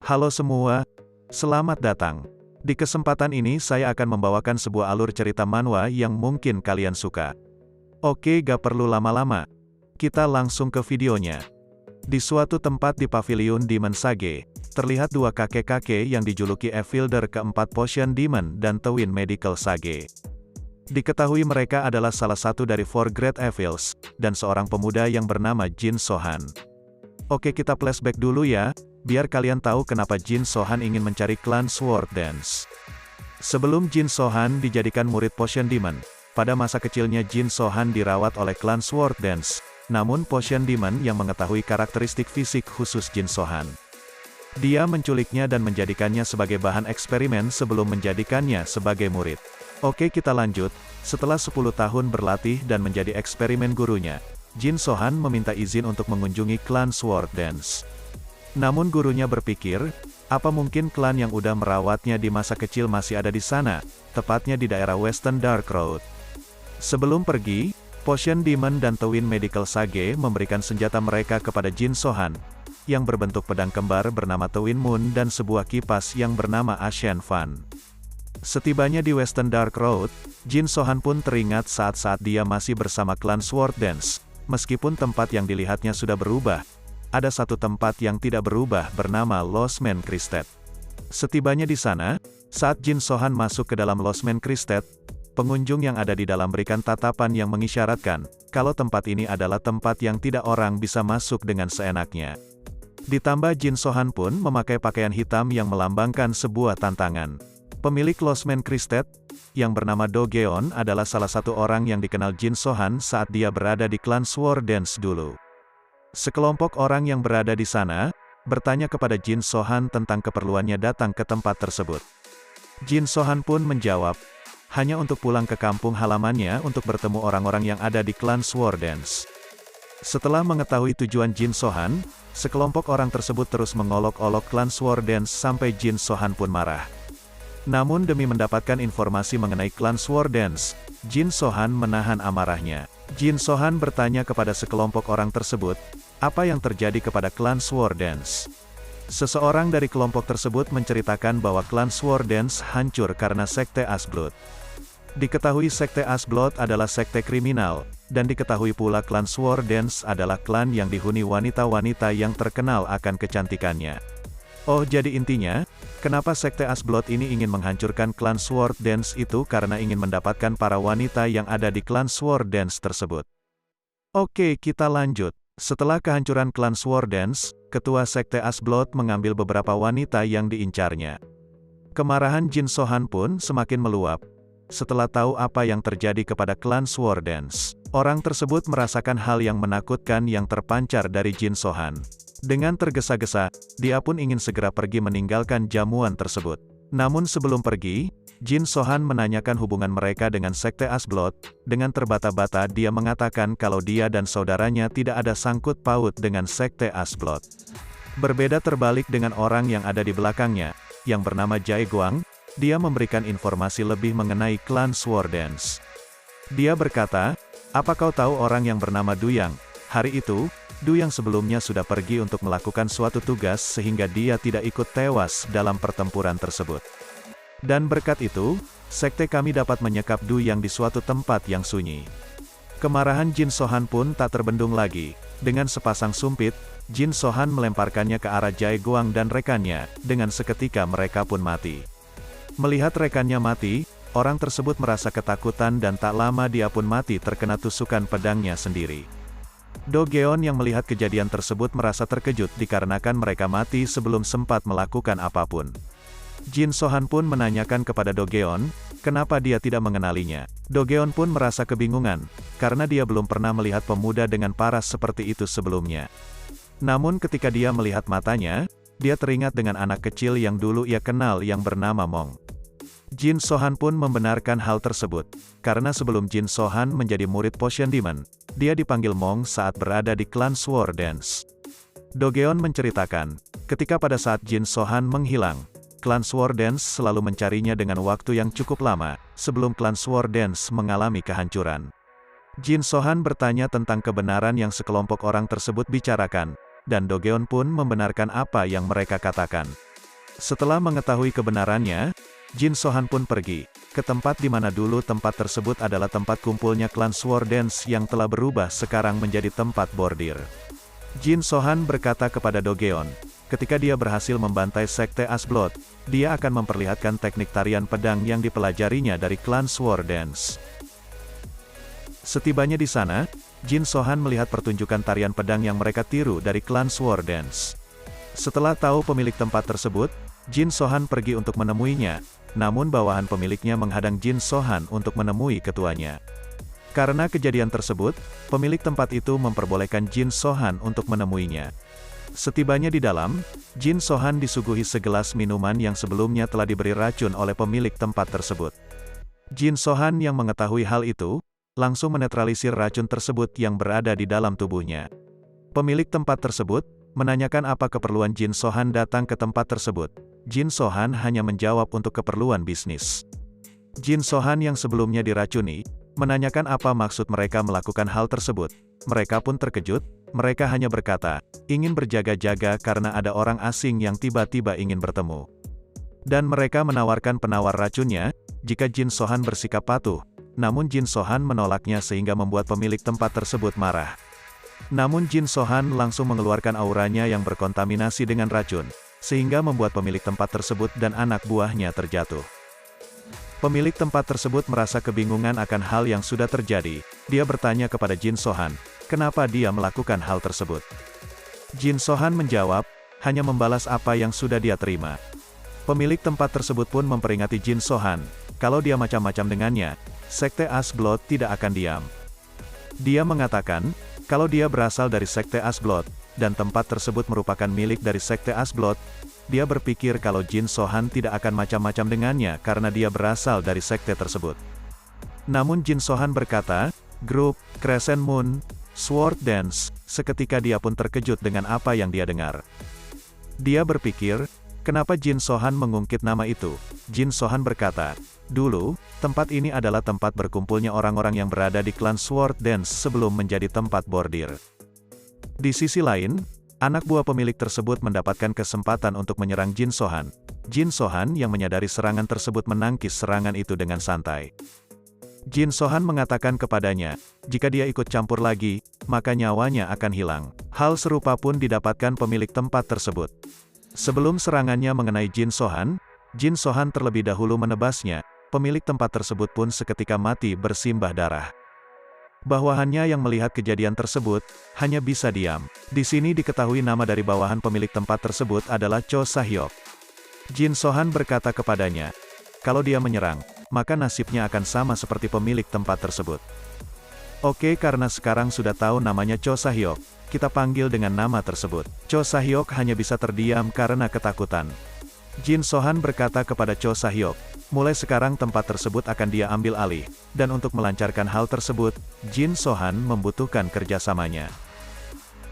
Halo semua, selamat datang. Di kesempatan ini saya akan membawakan sebuah alur cerita manhwa yang mungkin kalian suka. Oke, gak perlu lama-lama. Kita langsung ke videonya. Di suatu tempat di Pavilion Demon Sage, terlihat dua kakek-kakek yang dijuluki Evilder keempat Potion Demon dan Twin Medical Sage. Diketahui mereka adalah salah satu dari Four Great Evils, dan seorang pemuda yang bernama Jin Sohan. Oke, kita flashback dulu ya, biar kalian tahu kenapa Jin Sohan ingin mencari klan Sword Dance. Sebelum Jin Sohan dijadikan murid Potion Demon, pada masa kecilnya Jin Sohan dirawat oleh klan Sword Dance, namun Potion Demon yang mengetahui karakteristik fisik khusus Jin Sohan. Dia menculiknya dan menjadikannya sebagai bahan eksperimen sebelum menjadikannya sebagai murid. Oke, kita lanjut. Setelah 10 tahun berlatih dan menjadi eksperimen gurunya, Jin Sohan meminta izin untuk mengunjungi klan Sword Dance. Namun gurunya berpikir, apa mungkin klan yang udah merawatnya di masa kecil masih ada di sana, tepatnya di daerah Western Dark Road. Sebelum pergi, Potion Demon dan Twin Medical Sage memberikan senjata mereka kepada Jin Sohan, yang berbentuk pedang kembar bernama Twin Moon dan sebuah kipas yang bernama Asian Fan. Setibanya di Western Dark Road, Jin Sohan pun teringat saat-saat dia masih bersama klan Sword Dance. Meskipun tempat yang dilihatnya sudah berubah, ada satu tempat yang tidak berubah bernama Lost Man Christet. Setibanya di sana, saat Jin Sohan masuk ke dalam Lost Man Christet, pengunjung yang ada di dalam berikan tatapan yang mengisyaratkan, kalau tempat ini adalah tempat yang tidak orang bisa masuk dengan seenaknya. Ditambah Jin Sohan pun memakai pakaian hitam yang melambangkan sebuah tantangan. Pemilik Lost Man Christet, yang bernama Do Geon adalah salah satu orang yang dikenal Jin Sohan saat dia berada di klan Sword Dance dulu. Sekelompok orang yang berada di sana, bertanya kepada Jin Sohan tentang keperluannya datang ke tempat tersebut. Jin Sohan pun menjawab, hanya untuk pulang ke kampung halamannya untuk bertemu orang-orang yang ada di klan Sword Dance. Setelah mengetahui tujuan Jin Sohan, sekelompok orang tersebut terus mengolok-olok klan Sword Dance sampai Jin Sohan pun marah. Namun demi mendapatkan informasi mengenai klan Sword Dance, Jin Sohan menahan amarahnya. Jin Sohan bertanya kepada sekelompok orang tersebut, apa yang terjadi kepada klan Sword Dance. Seseorang dari kelompok tersebut menceritakan bahwa klan Sword Dance hancur karena sekte Asblood. Diketahui sekte Asblood adalah sekte kriminal, dan diketahui pula klan Sword Dance adalah klan yang dihuni wanita-wanita yang terkenal akan kecantikannya. Oh, jadi intinya, kenapa sekte Asblood ini ingin menghancurkan klan Sword Dance itu karena ingin mendapatkan para wanita yang ada di klan Sword Dance tersebut. Oke, kita lanjut. Setelah kehancuran klan Sword Dance, ketua sekte Asblood mengambil beberapa wanita yang diincarnya. Kemarahan Jin Sohan pun semakin meluap. Setelah tahu apa yang terjadi kepada klan Sword Dance, orang tersebut merasakan hal yang menakutkan yang terpancar dari Jin Sohan. Dengan tergesa-gesa, dia pun ingin segera pergi meninggalkan jamuan tersebut. Namun sebelum pergi, Jin Sohan menanyakan hubungan mereka dengan sekte Asblood. Dengan terbata-bata dia mengatakan kalau dia dan saudaranya tidak ada sangkut paut dengan sekte Asblood. Berbeda terbalik dengan orang yang ada di belakangnya, yang bernama Jae Guang, dia memberikan informasi lebih mengenai klan Sword Dance. Dia berkata, apa kau tahu orang yang bernama Du Yang? Hari itu, Du yang sebelumnya sudah pergi untuk melakukan suatu tugas sehingga dia tidak ikut tewas dalam pertempuran tersebut. Dan berkat itu, sekte kami dapat menyekap Du yang di suatu tempat yang sunyi. Kemarahan Jin Sohan pun tak terbendung lagi. Dengan sepasang sumpit, Jin Sohan melemparkannya ke arah Jae Guang dan rekannya, dengan seketika mereka pun mati. Melihat rekannya mati, orang tersebut merasa ketakutan dan tak lama dia pun mati terkena tusukan pedangnya sendiri. Do Geon yang melihat kejadian tersebut merasa terkejut dikarenakan mereka mati sebelum sempat melakukan apapun. Jin Sohan pun menanyakan kepada Do Geon, kenapa dia tidak mengenalinya. Do Geon pun merasa kebingungan, karena dia belum pernah melihat pemuda dengan paras seperti itu sebelumnya. Namun ketika dia melihat matanya, dia teringat dengan anak kecil yang dulu ia kenal yang bernama Mong. Jin Sohan pun membenarkan hal tersebut, karena sebelum Jin Sohan menjadi murid Potion Demon, dia dipanggil Mong saat berada di klan Sword Dance. Do Geon menceritakan, ketika pada saat Jin Sohan menghilang, klan Sword Dance selalu mencarinya dengan waktu yang cukup lama, sebelum klan Sword Dance mengalami kehancuran. Jin Sohan bertanya tentang kebenaran yang sekelompok orang tersebut bicarakan, dan Do Geon pun membenarkan apa yang mereka katakan. Setelah mengetahui kebenarannya, Jin Sohan pun pergi ke tempat di mana dulu tempat tersebut adalah tempat kumpulnya klan Sword Dance yang telah berubah sekarang menjadi tempat bordir. Jin Sohan berkata kepada Do Geon, ketika dia berhasil membantai Sekte Asblood, dia akan memperlihatkan teknik tarian pedang yang dipelajarinya dari klan Sword Dance. Setibanya di sana, Jin Sohan melihat pertunjukan tarian pedang yang mereka tiru dari klan Sword Dance. Setelah tahu pemilik tempat tersebut, Jin Sohan pergi untuk menemuinya, namun bawahan pemiliknya menghadang Jin Sohan untuk menemui ketuanya. Karena kejadian tersebut, pemilik tempat itu memperbolehkan Jin Sohan untuk menemuinya. Setibanya di dalam, Jin Sohan disuguhi segelas minuman yang sebelumnya telah diberi racun oleh pemilik tempat tersebut. Jin Sohan yang mengetahui hal itu, langsung menetralisir racun tersebut yang berada di dalam tubuhnya. Pemilik tempat tersebut menanyakan apa keperluan Jin Sohan datang ke tempat tersebut. Jin Sohan hanya menjawab untuk keperluan bisnis. Jin Sohan yang sebelumnya diracuni, menanyakan apa maksud mereka melakukan hal tersebut. Mereka pun terkejut, mereka hanya berkata, ingin berjaga-jaga karena ada orang asing yang tiba-tiba ingin bertemu. Dan mereka menawarkan penawar racunnya, jika Jin Sohan bersikap patuh. Namun Jin Sohan menolaknya sehingga membuat pemilik tempat tersebut marah. Namun Jin Sohan langsung mengeluarkan auranya yang berkontaminasi dengan racun, sehingga membuat pemilik tempat tersebut dan anak buahnya terjatuh. Pemilik tempat tersebut merasa kebingungan akan hal yang sudah terjadi. Dia bertanya kepada Jin Sohan, kenapa dia melakukan hal tersebut. Jin Sohan menjawab, hanya membalas apa yang sudah dia terima. Pemilik tempat tersebut pun memperingati Jin Sohan, kalau dia macam-macam dengannya, Sekte Asblood tidak akan diam. Dia mengatakan, kalau dia berasal dari Sekte Asblood, dan tempat tersebut merupakan milik dari Sekte Asblood, dia berpikir kalau Jin Sohan tidak akan macam-macam dengannya karena dia berasal dari sekte tersebut. Namun Jin Sohan berkata, grup Crescent Moon, Sword Dance, seketika dia pun terkejut dengan apa yang dia dengar. Dia berpikir, kenapa Jin Sohan mengungkit nama itu? Jin Sohan berkata, dulu, tempat ini adalah tempat berkumpulnya orang-orang yang berada di klan Sword Dance sebelum menjadi tempat bordir. Di sisi lain, anak buah pemilik tersebut mendapatkan kesempatan untuk menyerang Jin Sohan. Jin Sohan yang menyadari serangan tersebut menangkis serangan itu dengan santai. Jin Sohan mengatakan kepadanya, jika dia ikut campur lagi, maka nyawanya akan hilang. Hal serupa pun didapatkan pemilik tempat tersebut. Sebelum serangannya mengenai Jin Sohan terlebih dahulu menebasnya, pemilik tempat tersebut pun seketika mati bersimbah darah. Bawahannya yang melihat kejadian tersebut, hanya bisa diam. Di sini diketahui nama dari bawahan pemilik tempat tersebut adalah Cho Sahyok. Jin Sohan berkata kepadanya, kalau dia menyerang, maka nasibnya akan sama seperti pemilik tempat tersebut. Oke, karena sekarang sudah tahu namanya Cho Sahyok, kita panggil dengan nama tersebut. Cho Sahyok hanya bisa terdiam karena ketakutan. Jin Sohan berkata kepada Cho Sahyok, mulai sekarang tempat tersebut akan dia ambil alih, dan untuk melancarkan hal tersebut, Jin Sohan membutuhkan kerjasamanya.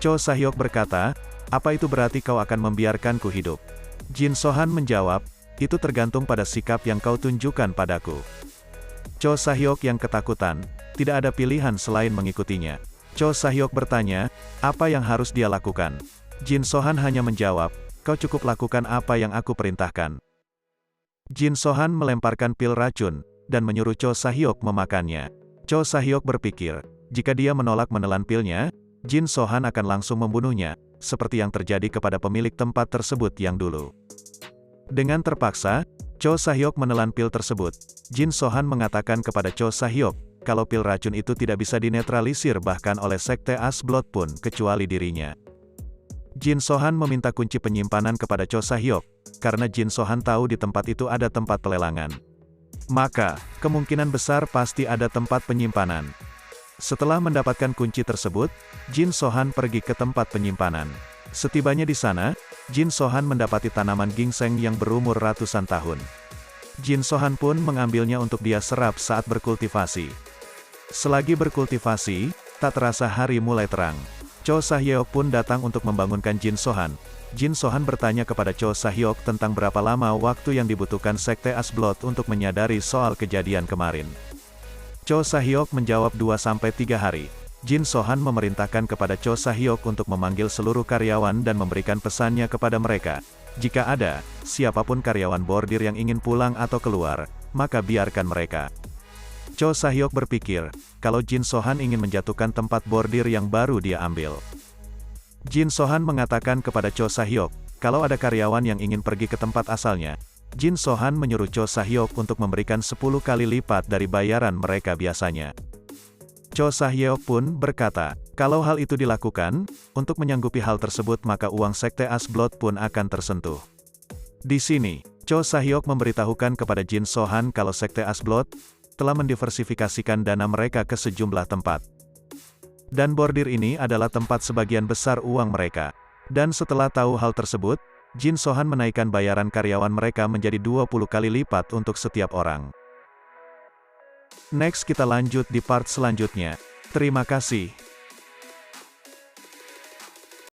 Cho Sahyok berkata, apa itu berarti kau akan membiarkanku hidup? Jin Sohan menjawab, itu tergantung pada sikap yang kau tunjukkan padaku. Cho Sahyok yang ketakutan, tidak ada pilihan selain mengikutinya. Cho Sahyok bertanya, apa yang harus dia lakukan? Jin Sohan hanya menjawab, kau cukup lakukan apa yang aku perintahkan. Jin Sohan melemparkan pil racun, dan menyuruh Cho Sahyok memakannya. Cho Sahyok berpikir, jika dia menolak menelan pilnya, Jin Sohan akan langsung membunuhnya, seperti yang terjadi kepada pemilik tempat tersebut yang dulu. Dengan terpaksa, Cho Sahyok menelan pil tersebut. Jin Sohan mengatakan kepada Cho Sahyok, kalau pil racun itu tidak bisa dinetralisir bahkan oleh Sekte Asblood pun kecuali dirinya. Jin Sohan meminta kunci penyimpanan kepada Cho Sahyok, karena Jin Sohan tahu di tempat itu ada tempat pelelangan. Maka, kemungkinan besar pasti ada tempat penyimpanan. Setelah mendapatkan kunci tersebut, Jin Sohan pergi ke tempat penyimpanan. Setibanya di sana, Jin Sohan mendapati tanaman ginseng yang berumur ratusan tahun. Jin Sohan pun mengambilnya untuk dia serap saat berkultivasi. Selagi berkultivasi, tak terasa hari mulai terang. Cho Sahyok pun datang untuk membangunkan Jin Sohan. Jin Sohan bertanya kepada Cho Sahyok tentang berapa lama waktu yang dibutuhkan Sekte Asblood untuk menyadari soal kejadian kemarin. Cho Sahyok menjawab 2-3 hari. Jin Sohan memerintahkan kepada Cho Sahyok untuk memanggil seluruh karyawan dan memberikan pesannya kepada mereka. Jika ada, siapapun karyawan bordir yang ingin pulang atau keluar, maka biarkan mereka. Cho Sahyok berpikir, kalau Jin Sohan ingin menjatuhkan tempat bordir yang baru dia ambil. Jin Sohan mengatakan kepada Cho Sahyok, kalau ada karyawan yang ingin pergi ke tempat asalnya, Jin Sohan menyuruh Cho Sahyok untuk memberikan 10 kali lipat dari bayaran mereka biasanya. Cho Sahyok pun berkata, kalau hal itu dilakukan, untuk menyanggupi hal tersebut maka uang Sekte Asblot pun akan tersentuh. Di sini, Cho Sahyok memberitahukan kepada Jin Sohan kalau Sekte Asblot telah mendiversifikasikan dana mereka ke sejumlah tempat. Dan bordir ini adalah tempat sebagian besar uang mereka. Dan setelah tahu hal tersebut, Jin Sohan menaikkan bayaran karyawan mereka menjadi 20 kali lipat untuk setiap orang. Next kita lanjut di part selanjutnya. Terima kasih.